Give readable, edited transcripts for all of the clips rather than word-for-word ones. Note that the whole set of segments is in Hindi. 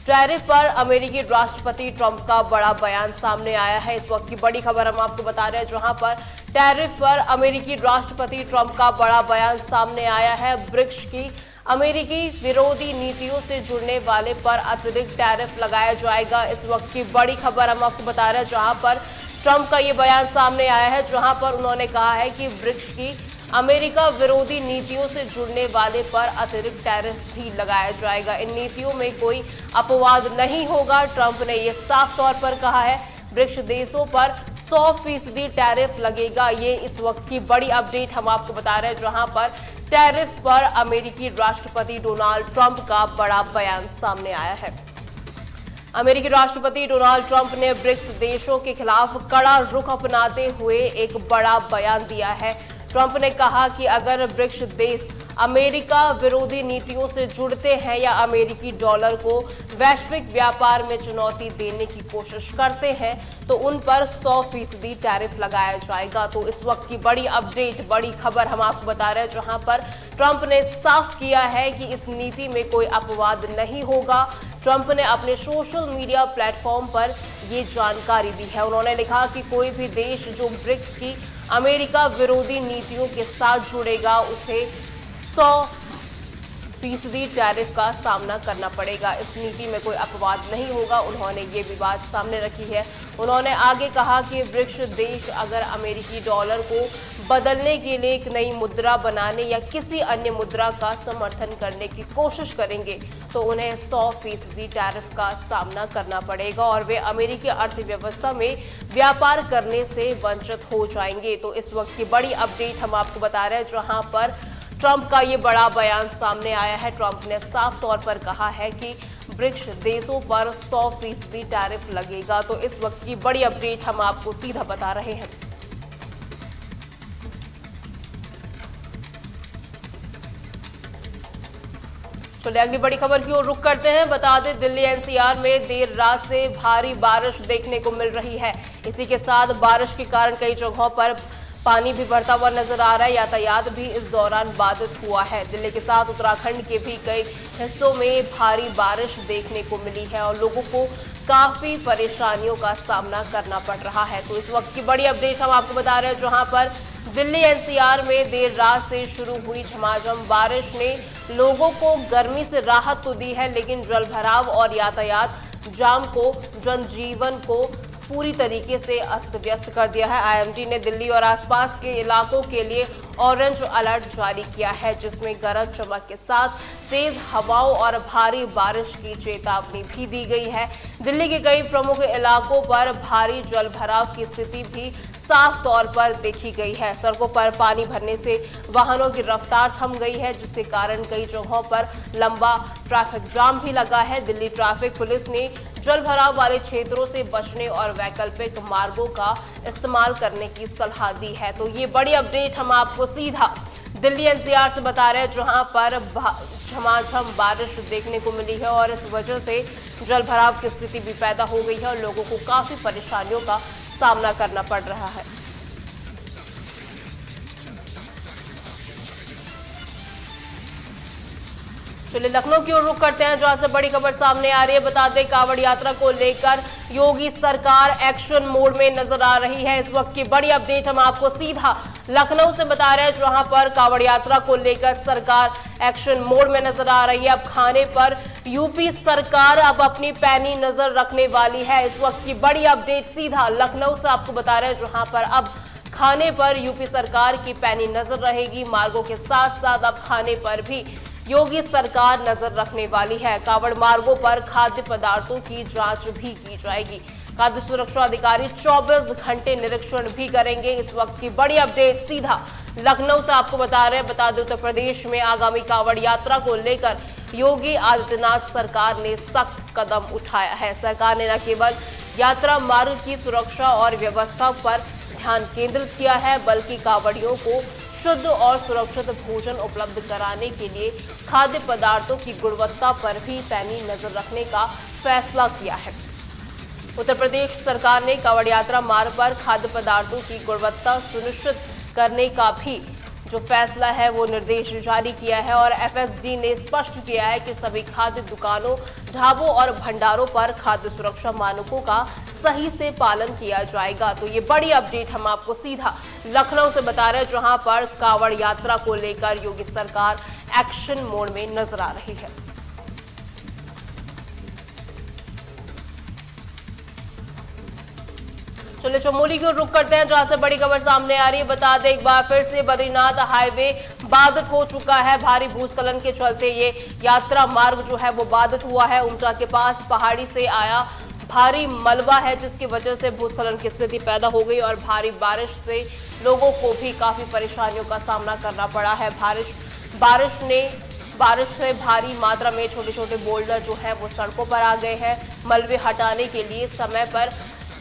टैरिफ पर अमेरिकी राष्ट्रपति ट्रंप का बड़ा बयान सामने आया है। इस वक्त की बड़ी खबर हम आपको बता रहे हैं, जहां पर टैरिफ पर अमेरिकी राष्ट्रपति ट्रंप का बड़ा बयान सामने आया है। ब्रिक्स की अमेरिकी विरोधी नीतियों से जुड़ने वाले पर अतिरिक्त टैरिफ लगाया जाएगा। इस वक्त की बड़ी खबर हम आपको बता रहे हैं, जहां पर ट्रंप का ये बयान सामने आया है, जहां पर उन्होंने कहा है कि ब्रिक्स की अमेरिका विरोधी नीतियों से जुड़ने वाले पर अतिरिक्त टैरिफ भी लगाया जाएगा। इन नीतियों में कोई अपवाद नहीं होगा। ट्रंप ने यह साफ तौर पर कहा है। ब्रिक्स देशों पर 100% टैरिफ लगेगा। ये इस वक्त की बड़ी अपडेट हम आपको बता रहे हैं, जहां पर टैरिफ पर अमेरिकी राष्ट्रपति डोनाल्ड ट्रंप का बड़ा बयान सामने आया है। अमेरिकी राष्ट्रपति डोनाल्ड ट्रंप ने ब्रिक्स देशों के खिलाफ कड़ा रुख अपनाते हुए एक बड़ा बयान दिया है। ट्रंप ने कहा कि अगर ब्रिक्स देश अमेरिका विरोधी नीतियों से जुड़ते हैं या अमेरिकी डॉलर को वैश्विक व्यापार में चुनौती देने की कोशिश करते हैं तो उन पर 100% टैरिफ लगाया जाएगा। तो इस वक्त की बड़ी अपडेट, बड़ी खबर हम आपको बता रहे हैं, जहां पर ट्रंप ने साफ किया है कि इस नीति में कोई अपवाद नहीं होगा। ट्रंप ने अपने सोशल मीडिया प्लेटफॉर्म पर ये जानकारी दी है। उन्होंने लिखा कि कोई भी देश जो ब्रिक्स की अमेरिका विरोधी नीतियों के साथ जुड़ेगा उसे 100% टैरिफ का सामना करना पड़ेगा। इस नीति में कोई अपवाद नहीं होगा। उन्होंने ये भी बात सामने रखी है। उन्होंने आगे कहा कि ब्रिक्स देश अगर अमेरिकी डॉलर को बदलने के लिए एक नई मुद्रा बनाने या किसी अन्य मुद्रा का समर्थन करने की कोशिश करेंगे तो उन्हें 100% टैरिफ का सामना करना पड़ेगा और वे अमेरिकी अर्थव्यवस्था में व्यापार करने से वंचित हो जाएंगे। तो इस वक्त की बड़ी अपडेट हम आपको बता रहे हैं, जहां पर ट्रंप का ये बड़ा बयान सामने आया है। ट्रंप ने साफ तौर पर कहा है कि ब्रिक्स देशों पर 100% टैरिफ लगेगा। तो इस वक्त की बड़ी अपडेट हम आपको सीधा बता रहे हैं। चलिए अगली बड़ी खबर की ओर रुख करते हैं। बता दें, दिल्ली एनसीआर में देर रात से भारी बारिश देखने को मिल रही है। इसी के साथ बारिश के कारण कई जगहों पर पानी भी बढ़ता हुआ नजर आ रहा है। यातायात भी इस दौरान बाधित हुआ है। दिल्ली के साथ उत्तराखंड के भी कई हिस्सों में भारी बारिश देखने को मिली है और लोगों को काफी परेशानियों का सामना करना पड़ रहा है। तो इस वक्त की बड़ी अपडेट हम आपको बता रहे हैं, जहां पर दिल्ली एनसीआर में देर रात से शुरू हुई झमाझम बारिश ने लोगों को गर्मी से राहत तो दी है, लेकिन जलभराव और यातायात जाम को, जनजीवन को पूरी तरीके से अस्त व्यस्त कर दिया है। आईएमडी ने दिल्ली और आसपास के इलाकों के लिए ऑरेंज अलर्ट जारी किया है, जिसमें गरज चमक के साथ तेज हवाओं और भारी बारिश की चेतावनी भी दी गई है। दिल्ली के कई प्रमुख इलाकों पर भारी जलभराव की स्थिति भी साफ तौर पर देखी गई है। सड़कों पर पानी भरने से वाहनों की रफ्तार थम गई है, जिसके कारण कई जगहों पर लंबा ट्रैफिक जाम भी लगा है। दिल्ली ट्रैफिक पुलिस ने जलभराव वाले क्षेत्रों से बचने और वैकल्पिक मार्गों का इस्तेमाल करने की सलाह दी है। तो ये बड़ी अपडेट हम आपको सीधा दिल्ली एनसीआर से बता रहे हैं, जहां पर झमाझम बारिश देखने को मिली है और इस वजह से जलभराव की स्थिति भी पैदा हो गई है और लोगों को काफी परेशानियों का सामना करना पड़ रहा है। चलिए लखनऊ की ओर रुख करते हैं, जहां से बड़ी खबर सामने आ रही है। बता दें, कांवड़ यात्रा को लेकर योगी सरकार एक्शन मोड में नजर आ रही है। इस वक्त की बड़ी अपडेट हम आपको सीधा लखनऊ से बता रहे हैं, जहां पर कांवड़ यात्रा को लेकर सरकार एक्शन मोड में नजर आ रही है। अब खाने पर यूपी सरकार अब अपनी पैनी नजर रखने वाली है। इस वक्त की बड़ी अपडेट सीधा लखनऊ से आपको बता रहे हैं, जहां पर अब खाने पर यूपी सरकार की पैनी नजर रहेगी। मार्गों के साथ साथ अब खाने पर भी योगी सरकार नजर रखने वाली है। कांवड़ मार्गों पर खाद्य पदार्थों की जांच भी की जाएगी। खाद्य सुरक्षा अधिकारी 24 घंटे निरीक्षण भी करेंगे। इस वक्त की बड़ी अपडेट सीधा लखनऊ से आपको बता रहे हैं। बता दें, उत्तर प्रदेश में आगामी कांवड़ यात्रा को लेकर योगी आदित्यनाथ सरकार ने सख्त कदम उठाया है। सरकार ने न केवल यात्रा मार्ग की सुरक्षा और व्यवस्था पर ध्यान केंद्रित किया है, बल्कि कांवड़ियों को शुद्ध और सुरक्षित भोजन उपलब्ध कराने के लिए खाद्य पदार्थों की गुणवत्ता पर भी पैनी नजर रखने का फैसला किया है। उत्तर प्रदेश सरकार ने कांवड़ यात्रा मार्ग पर खाद्य पदार्थों की गुणवत्ता सुनिश्चित करने का भी जो फैसला है वो निर्देश जारी किया है और एफएसडी ने स्पष्ट किया है कि सभी खाद्य दुकानों, ढाबों और भंडारों पर खाद्य सुरक्षा मानकों का सही से पालन किया जाएगा। तो ये बड़ी अपडेट हम आपको सीधा लखनऊ से बता रहे हैं, जहां पर कांवड़ यात्रा को लेकर योगी सरकार एक्शन मोड में नजर आ रही है। चलिए चमोली की ओर रुख करते हैं, जहां से बड़ी खबर सामने आ रही है। बता दें एक बार फिर से बद्रीनाथ हाईवे बाधित हो चुका है। भारी भूस्खलन के चलते ये यात्रा मार्ग जो है वो बाधित हुआ है। उमटा के पास पहाड़ी से आया भारी मलबा है, जिसकी वजह से भूस्खलन की स्थिति पैदा हो गई और भारी बारिश से लोगों को भी काफी परेशानियों का सामना करना पड़ा है। बारिश से भारी मात्रा में छोटे छोटे बोल्डर जो है वो सड़कों पर आ गए हैं। मलबे हटाने के लिए समय पर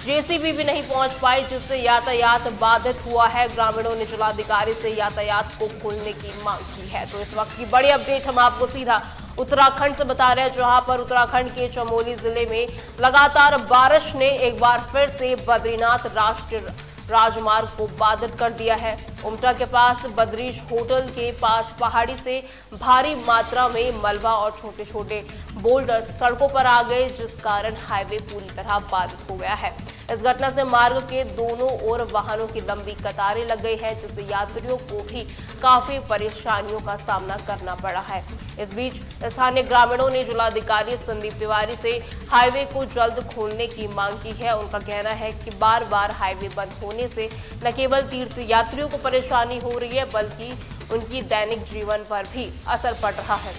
जेसीबी भी नहीं पहुंच पाई, जिससे यातायात बाधित हुआ है। ग्रामीणों ने जिलाधिकारी से यातायात को खोलने की मांग की है। तो इस वक्त की बड़ी अपडेट हम आपको सीधा उत्तराखंड से बता रहे हैं, जहां पर उत्तराखंड के चमोली जिले में लगातार बारिश ने एक बार फिर से बद्रीनाथ राष्ट्रीय राजमार्ग को बाधित कर दिया है। उमटा के पास बद्रीश होटल के पास पहाड़ी से भारी मात्रा में मलबा और छोटे छोटे बोल्डर सड़कों पर आ गए, जिस कारण हाईवे पूरी तरह बाधित हो गया है। इस घटना से मार्ग के दोनों ओर वाहनों की लंबी कतारें लग गई है, जिससे यात्रियों को भी काफी परेशानियों का सामना करना पड़ा है। इस बीच स्थानीय ग्रामीणों ने जिलाधिकारी संदीप तिवारी से हाईवे को जल्द खोलने की मांग की है। उनका कहना है कि बार बार हाईवे बंद होने से न केवल तीर्थ यात्रियों को परेशानी हो रही है, बल्कि उनकी दैनिक जीवन पर भी असर पड़ रहा है।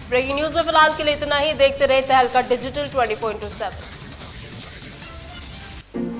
ब्रेकिंग न्यूज में फिलहाल के लिए इतना ही। देखते रहे तहलका डिजिटल 24/7।